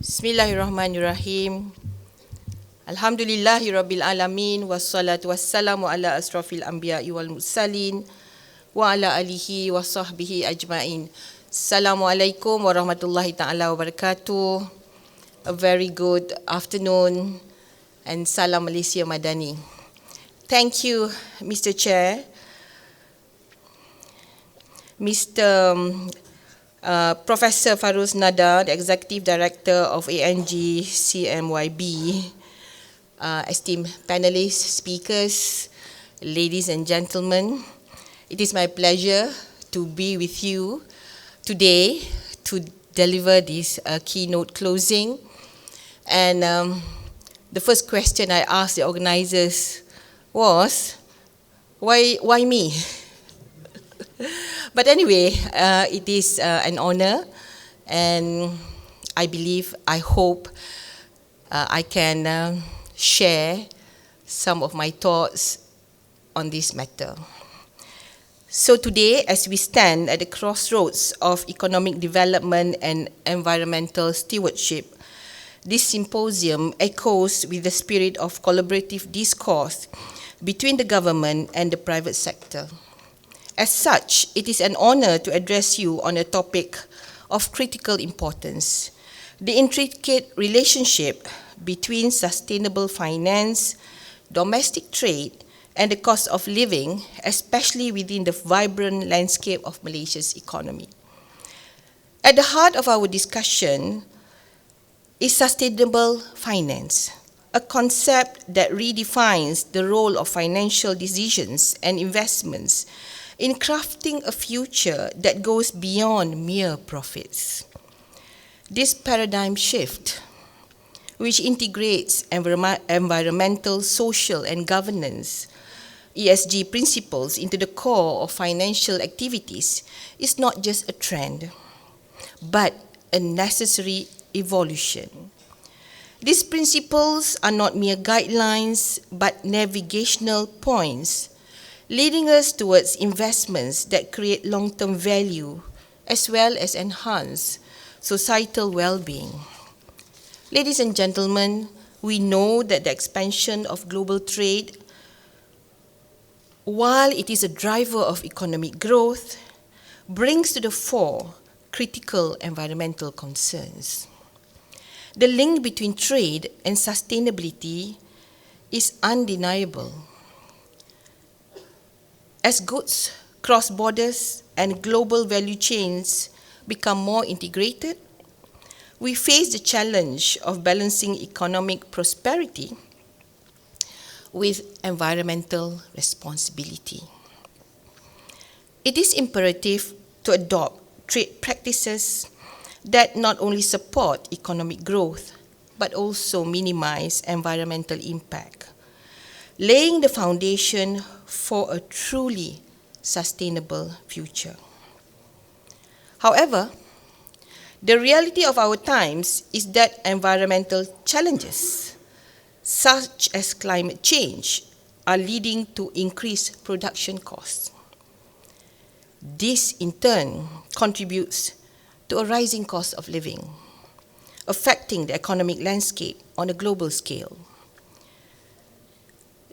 Bismillahirrahmanirrahim. Alhamdulillahi Rabbil Alamin. Wassalatu wassalamu ala asrafil anbiya'i wal mursalin wa ala alihi wa sahbihi ajma'in. Assalamualaikum warahmatullahi ta'ala wabarakatuh. A very good afternoon and salam Malaysia Madani. Thank you, Mr. Chair, Mr. Professor Faruz Nada, the Executive Director of ANG CMYB, esteemed panelists, speakers, ladies and gentlemen, it is my pleasure to be with you today to deliver this keynote closing. And the first question I asked the organizers was, why me? But anyway, it is an honor, and I hope I can share some of my thoughts on this matter. So today, as we stand at the crossroads of economic development and environmental stewardship, this symposium echoes with the spirit of collaborative discourse between the government and the private sector. As such, it is an honor to address you on a topic of critical importance: the intricate relationship between sustainable finance, domestic trade, and the cost of living, especially within the vibrant landscape of Malaysia's economy. At the heart of our discussion is sustainable finance, a concept that redefines the role of financial decisions and investments in crafting a future that goes beyond mere profits. This paradigm shift, which integrates environmental, social, and governance ESG principles into the core of financial activities, is not just a trend, but a necessary evolution. These principles are not mere guidelines, but navigational points, leading us towards investments that create long-term value as well as enhance societal well-being. Ladies and gentlemen, we know that the expansion of global trade, while it is a driver of economic growth, brings to the fore critical environmental concerns. The link between trade and sustainability is undeniable. As goods cross borders and global value chains become more integrated, we face the challenge of balancing economic prosperity with environmental responsibility. It is imperative to adopt trade practices that not only support economic growth, but also minimize environmental impact, laying the foundation for a truly sustainable future. However, the reality of our times is that environmental challenges, such as climate change, are leading to increased production costs. This, in turn, contributes to a rising cost of living, affecting the economic landscape on a global scale.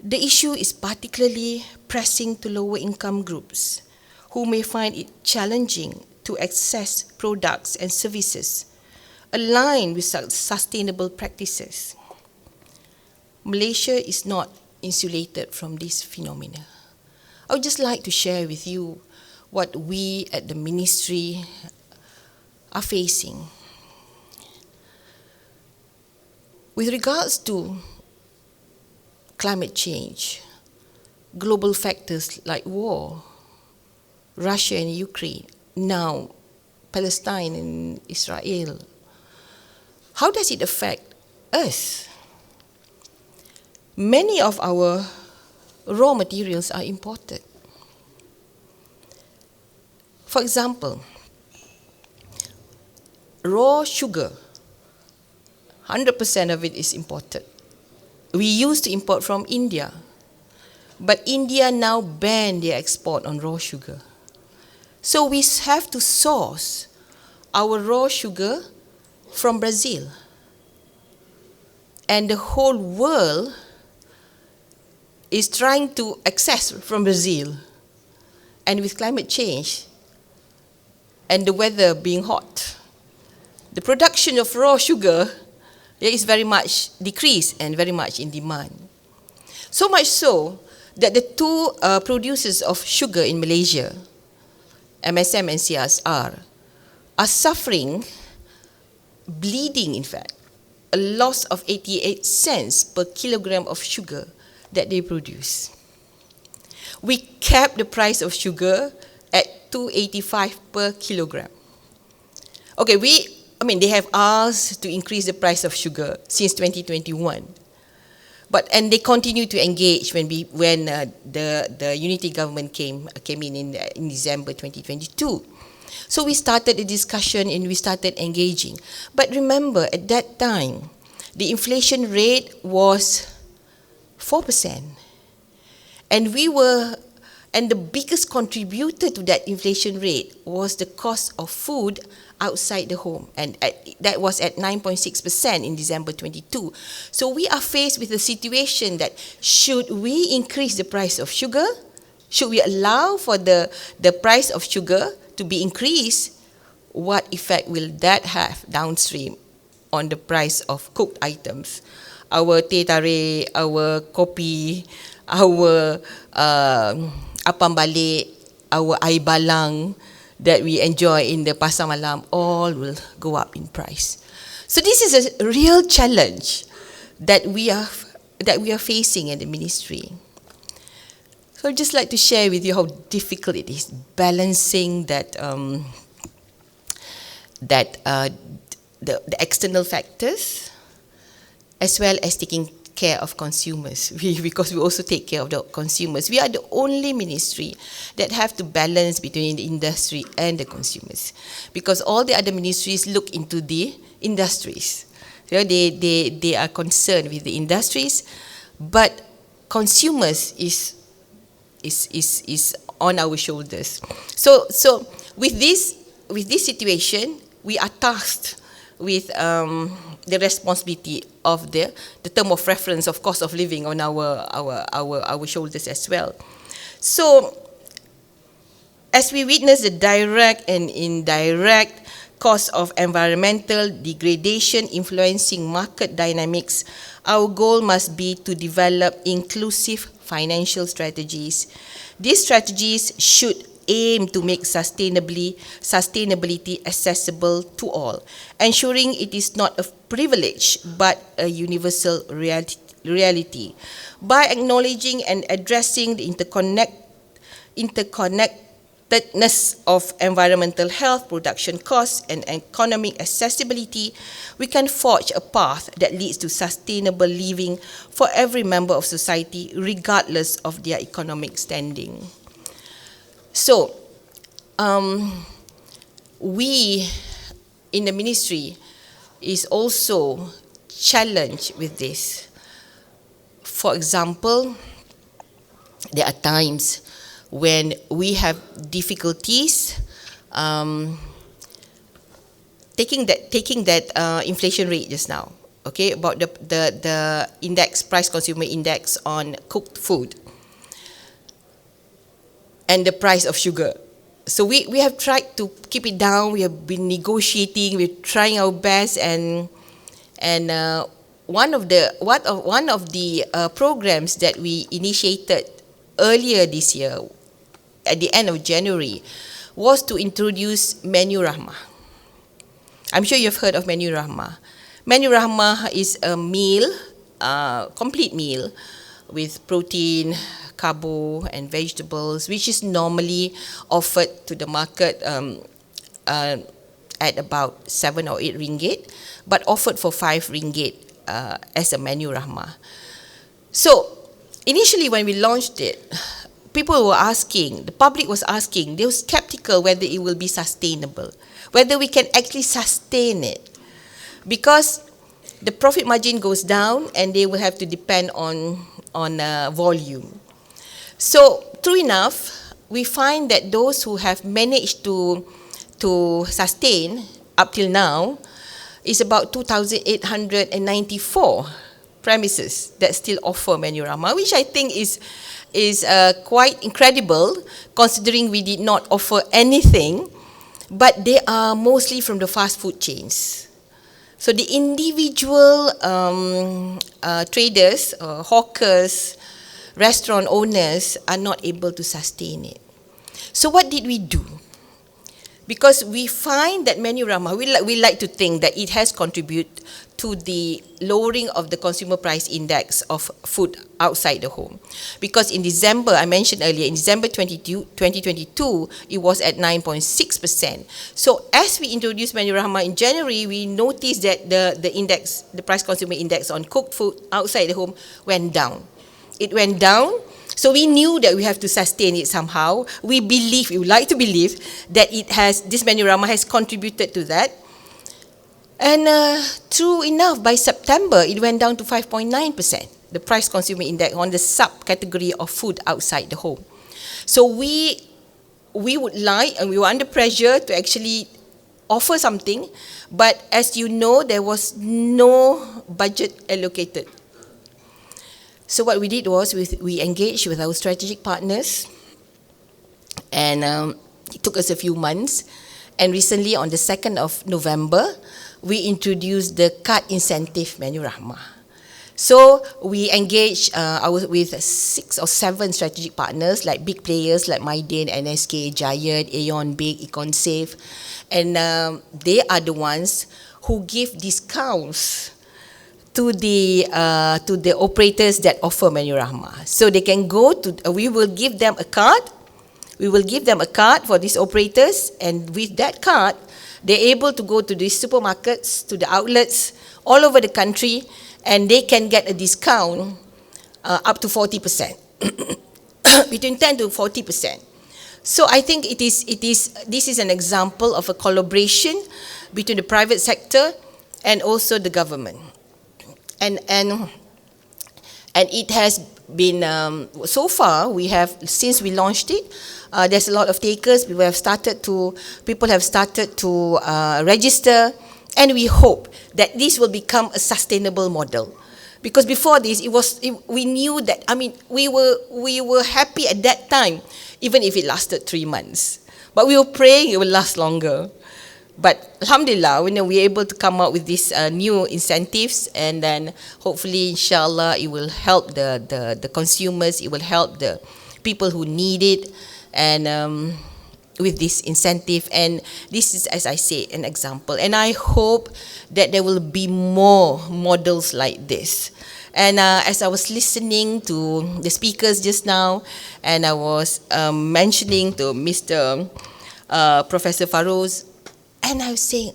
The issue is particularly pressing to lower income groups who may find it challenging to access products and services aligned with sustainable practices. Malaysia is not insulated from this phenomena. I would just like to share with you what we at the ministry are facing. With regards to climate change, global factors like war, Russia and Ukraine, now Palestine and Israel, how does it affect us? Many of our raw materials are imported. For example, raw sugar, 100% of it is imported. We used to import from India, but India now banned their export on raw sugar. So we have to source our raw sugar from Brazil. and the whole world is trying to access from Brazil. And with climate change and the weather being hot, the production of raw sugar is very much decreased and very much in demand. So much so that the two producers of sugar in Malaysia, MSM and CSR, are suffering, bleeding in fact, a loss of 88 cents per kilogram of sugar that they produce. We kept the price of sugar at 2.85 per kilogram. Okay, they have asked to increase the price of sugar since 2021. And they continue to engage when the unity government came in December 2022. So we started a discussion and we started engaging. But remember, at that time, the inflation rate was 4%. And the biggest contributor to that inflation rate was the cost of food outside the home. And that was at 9.6% in December 22. So we are faced with a situation that should we increase the price of sugar? Should we allow for the price of sugar to be increased? What effect will that have downstream on the price of cooked items? Our teh tarik, our kopi, our apam balik, our air balang that we enjoy in the pasar malam, all will go up in price. So this is a real challenge that we are facing in the ministry. So I'd just like to share with you how difficult it is balancing the external factors as well as taking care of consumers, because we also take care of the consumers. We are the only ministry that have to balance between the industry and the consumers, because all the other ministries look into the industries. They are concerned with the industries, but consumers is on our shoulders. So with this situation, we are tasked with the responsibility of the term of reference of cost of living on our shoulders as well. So as we witness the direct and indirect cost of environmental degradation influencing market dynamics, our goal must be to develop inclusive financial strategies. These strategies should aim to make sustainability accessible to all, ensuring it is not a privilege but a universal reality. By acknowledging and addressing the interconnectedness of environmental health, production costs, and economic accessibility, we can forge a path that leads to sustainable living for every member of society, regardless of their economic standing. So, we in the ministry is also challenged with this. For example, there are times when we have difficulties taking that inflation rate just now, okay, about the price consumer index on cooked food and the price of sugar. So we have tried to keep it down. We have been negotiating. We're trying our best, and one of the programs that we initiated earlier this year, at the end of January, was to introduce Menu Rahmah. I'm sure you've heard of Menu Rahmah. Menu Rahmah is a meal, complete meal, with protein, carbo, and vegetables, which is normally offered to the market at about 7 or 8 ringgit, but offered for 5 ringgit as a Menu Rahmah. So initially when we launched it, people were asking, the public was asking, they were skeptical whether it will be sustainable, whether we can actually sustain it, because the profit margin goes down and they will have to depend on volume. So true enough, we find that those who have managed to sustain up till now is about 2,894 premises that still offer Menu Rahmah, which I think is quite incredible considering we did not offer anything, but they are mostly from the fast food chains. So the individual traders, hawkers, restaurant owners are not able to sustain it. So what did we do? Because we find that Menu Rahmah, we like to think that it has contributed to the lowering of the consumer price index of food outside the home. Because in December, I mentioned earlier, in December 2022, it was at 9.6%. So as we introduced Menu Rahmah in January, we noticed that the index, the price consumer index on cooked food outside the home went down. It went down. So we knew that we have to sustain it somehow. We would like to believe that this Menu Rahmah has contributed to that. And true enough, by September, it went down to 5.9%, the price consumer index on the subcategory of food outside the home. So we would like, and we were under pressure to actually offer something, but as you know, there was no budget allocated. So what we did was we engaged with our strategic partners, and it took us a few months. And recently, on the 2nd of November, we introduced the card incentive Menu Rahmah. So we engaged with 6 or 7 strategic partners, like big players like Mydin, NSK, Giant, Aeon, Big, EconSafe, and they are the ones who give discounts to the operators that offer Menu Rahmah. So they can go to, we will give them a card. We will give them a card for these operators, and with that card, they're able to go to these supermarkets, to the outlets all over the country, and they can get a discount up to 40%, between 10 to 40%. So I think this is an example of a collaboration between the private sector and also the government. And it has been, so far, since we launched it, there's a lot of takers. People have started to register, and we hope that this will become a sustainable model. Because before this, we knew that, we were happy at that time, even if it lasted 3 months. But we were praying it will last longer. But alhamdulillah, when we're able to come up with these new incentives, and then hopefully, inshallah, it will help the consumers, it will help the people who need it, and with this incentive. And this is, as I say, an example. And I hope that there will be more models like this. And as I was listening to the speakers just now, and I was mentioning to Mr. Professor Farouz, and I was saying,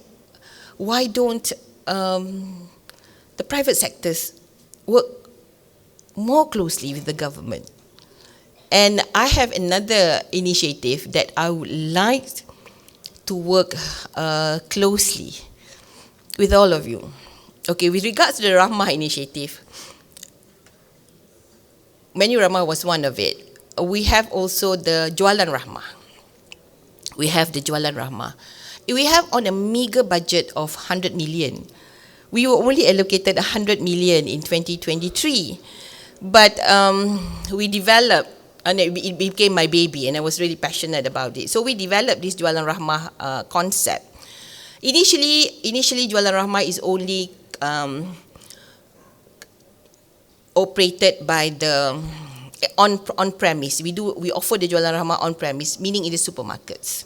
why don't the private sectors work more closely with the government? And I have another initiative that I would like to work closely with all of you. Okay, with regards to the Rahmah initiative, Menu Rahmah was one of it. We have also the Jualan Rahmah. We have the Jualan Rahmah. We have on a meager budget of 100 million. We were only allocated 100 million in 2023. But we developed, and it became my baby, and I was really passionate about it. So we developed this Jualan Rahmah concept. Initially, Jualan Rahmah is only operated by the on premise. We offer the Jualan Rahmah on premise, meaning in the supermarkets.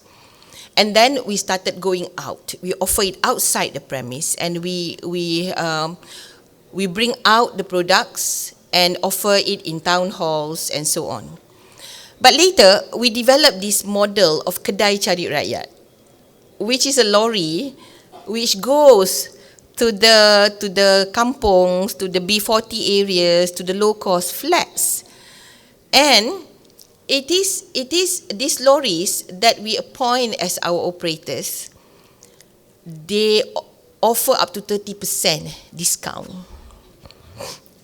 And then we started going out. We offer it outside the premise, and we bring out the products and offer it in town halls and so on. But later, we developed this model of Kedai Cari Rakyat, which is a lorry which goes to the kampongs, to the B40 areas, to the low-cost flats. And it is these lorries that we appoint as our operators. They offer up to 30% discount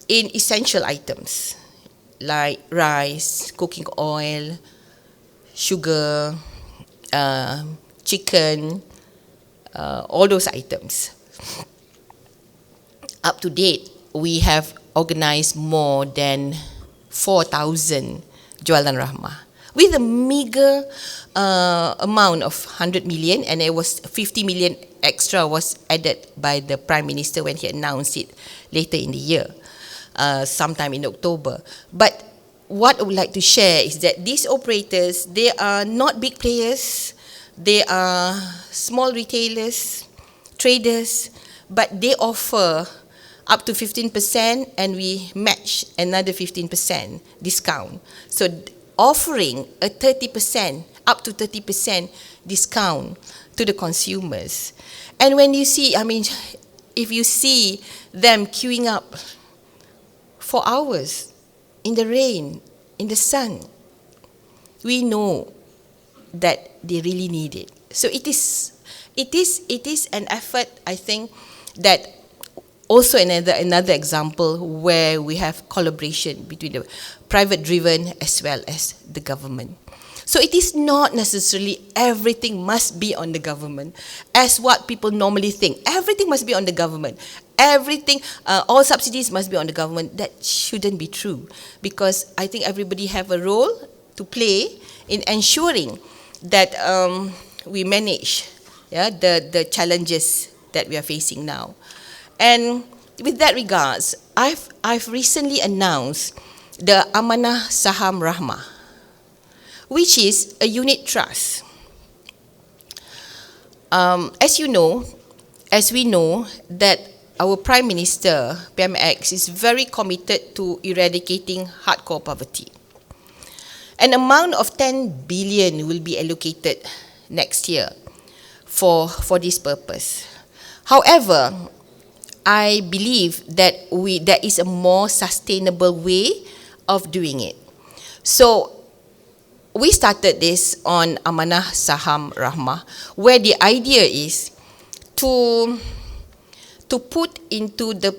in essential items like rice, cooking oil, sugar, chicken, all those items. Up to date, we have organised more than 4,000 Jualan Rahmah with a meager amount of 100 million, and it was 50 million extra was added by the Prime Minister when he announced it later in the year, sometime in October. But what I would like to share is that these operators, they are not big players, they are small retailers, traders, but they offer up to 15% and we match another 15% discount. So offering a 30%, up to 30% discount to the consumers. And when you see, if you see them queuing up for hours in the rain, in the sun, we know that they really need it. So it is an effort, I think, that also another example where we have collaboration between the private driven as well as the government. So it is not necessarily everything must be on the government as what people normally think. Everything must be on the government. Everything, all subsidies must be on the government. That shouldn't be true, because I think everybody have a role to play in ensuring that we manage the challenges that we are facing now. And with that regards, I've recently announced the Amanah Saham Rahmah, which is a unit trust. As we know that our Prime Minister, PMX, is very committed to eradicating hardcore poverty. An amount of 10 billion will be allocated next year for this purpose. However, I believe that there is a more sustainable way of doing it. So we started this on Amanah Saham Rahmah, where the idea is to put into the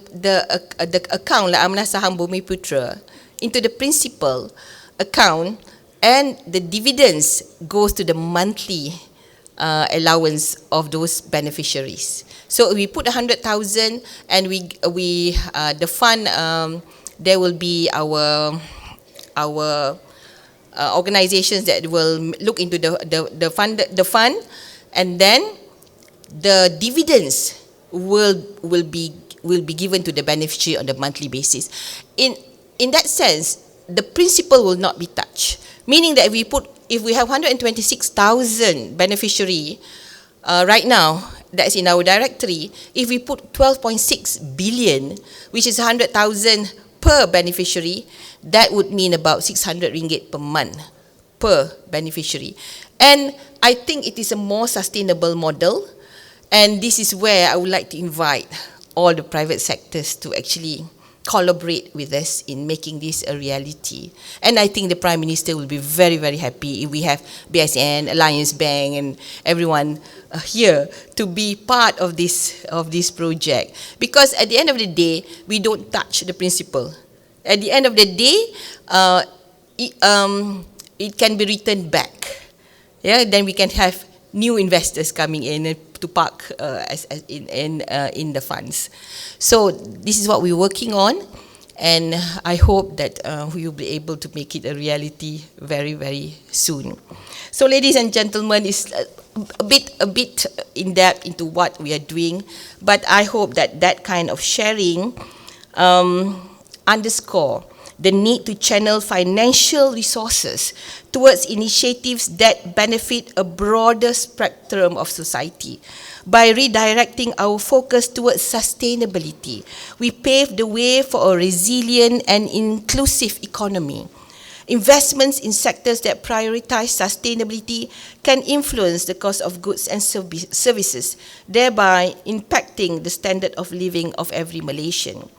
account, like Amanah Saham Bumi Putra, into the principal account, and the dividends goes to the monthly allowance of those beneficiaries. So we put 100,000, and the fund, there will be our organizations that will look into the fund, and then the dividends will be given to the beneficiary on a monthly basis. In that sense, the principal will not be touched. Meaning that if we have 126,000 beneficiary right now, that's in our directory, if we put 12.6 billion, which is 100,000 per beneficiary, that would mean about 600 ringgit per month per beneficiary. And I think it is a more sustainable model, and this is where I would like to invite all the private sectors to actually collaborate with us in making this a reality. And I think the Prime Minister will be very, very happy if we have BSN, Alliance Bank, and everyone here to be part of this project. Because at the end of the day, we don't touch the principle. At the end of the day, it can be returned back. Yeah, then we can have new investors coming in to park in the funds. So this is what we're working on, and I hope that we will be able to make it a reality very, very soon. So, ladies and gentlemen, it's a bit in depth into what we are doing, but I hope that kind of sharing underscore the need to channel financial resources towards initiatives that benefit a broader spectrum of society. By redirecting our focus towards sustainability, we pave the way for a resilient and inclusive economy. Investments in sectors that prioritize sustainability can influence the cost of goods and services, thereby impacting the standard of living of every Malaysian.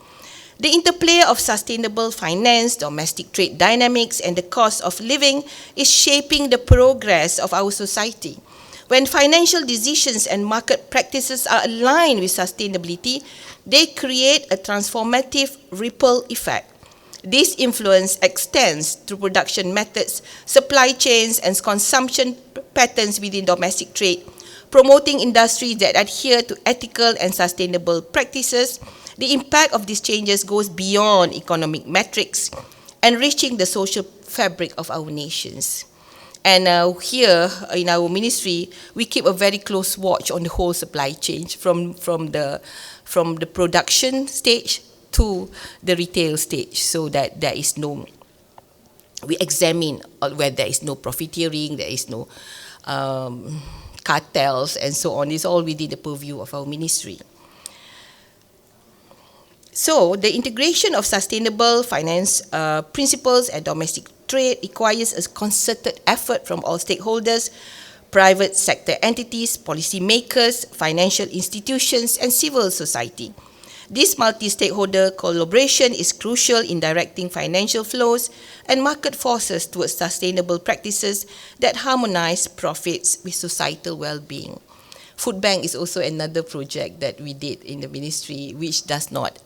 The interplay of sustainable finance, domestic trade dynamics, and the cost of living is shaping the progress of our society. When financial decisions and market practices are aligned with sustainability, they create a transformative ripple effect. This influence extends to production methods, supply chains, and consumption patterns within domestic trade, promoting industries that adhere to ethical and sustainable practices The impact of these changes goes beyond economic metrics, enriching the social fabric of our nations. And here in our ministry, we keep a very close watch on the whole supply chain from the production stage to the retail stage, so that there is no, we examine where there is no profiteering, there is no cartels and so on. It's all within the purview of our ministry. So the integration of sustainable finance principles and domestic trade requires a concerted effort from all stakeholders, private sector entities, policymakers, financial institutions, and civil society. This multi-stakeholder collaboration is crucial in directing financial flows and market forces towards sustainable practices that harmonize profits with societal well-being. Food Bank is also another project that we did in the ministry, which does not,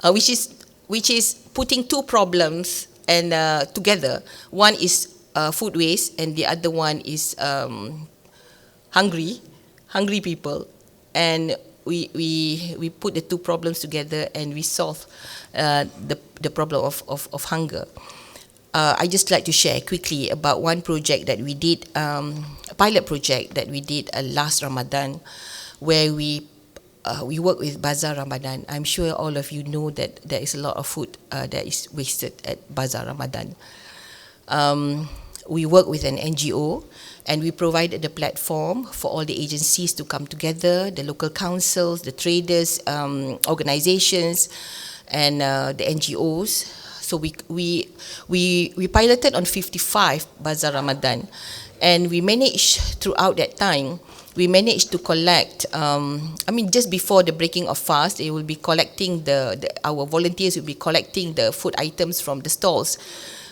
which is putting two problems and together. One is food waste, and the other one is hungry people, and we put the two problems together and we solve the problem of hunger. I just like to share quickly about one project that we did, a pilot project that we did last Ramadan, where we work with Bazaar Ramadan. I'm sure all of you know that there is a lot of food that is wasted at Bazaar Ramadan. We work with an NGO, and we provided the platform for all the agencies to come together, the local councils, the traders, organizations, and the NGOs. So we piloted on 55 Bazaar Ramadan, and we managed throughout that time, we managed to collect, just before the breaking of fast, they will be collecting our volunteers will be collecting the food items from the stalls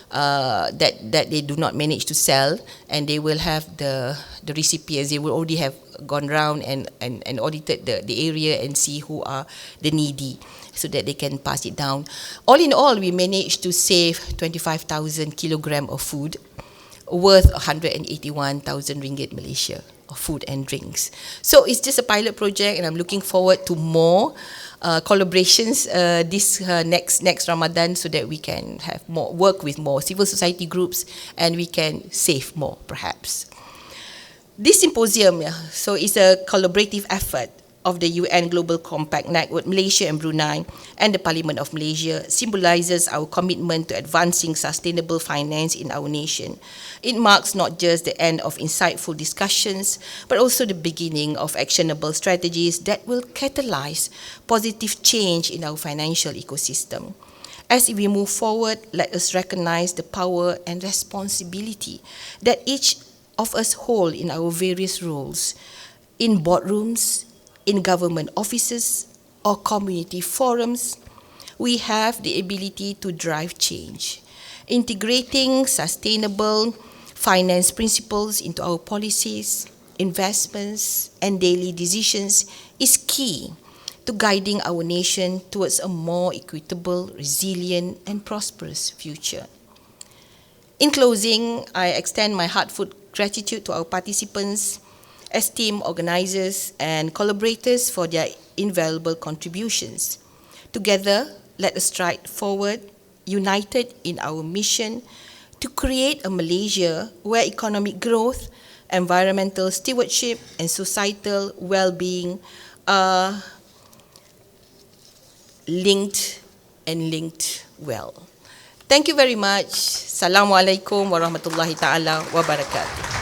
that they do not manage to sell, and they will have the recipients. They will already have gone round and audited the area and see who are the needy, so that they can pass it down. All in all, we managed to save 25,000 kilograms of food, worth 181,000 ringgit Malaysia, of food and drinks. So it's just a pilot project, and I'm looking forward to more collaborations this next Ramadan, so that we can have more, work with more civil society groups, and we can save more perhaps. This symposium, so it's a collaborative effort of the UN Global Compact Network, Malaysia and Brunei, and the Parliament of Malaysia, symbolizes our commitment to advancing sustainable finance in our nation. It marks not just the end of insightful discussions, but also the beginning of actionable strategies that will catalyze positive change in our financial ecosystem. As we move forward, let us recognize the power and responsibility that each of us hold in our various roles, in boardrooms, in government offices, or community forums. We have the ability to drive change. Integrating sustainable finance principles into our policies, investments, and daily decisions is key to guiding our nation towards a more equitable, resilient, and prosperous future. In closing, I extend my heartfelt gratitude to our participants, esteemed organizers, and collaborators for their invaluable contributions. Together, let us stride forward, united in our mission to create a Malaysia where economic growth, environmental stewardship, and societal well-being are linked well. Thank you very much. Assalamualaikum warahmatullahi ta'ala wabarakatuh.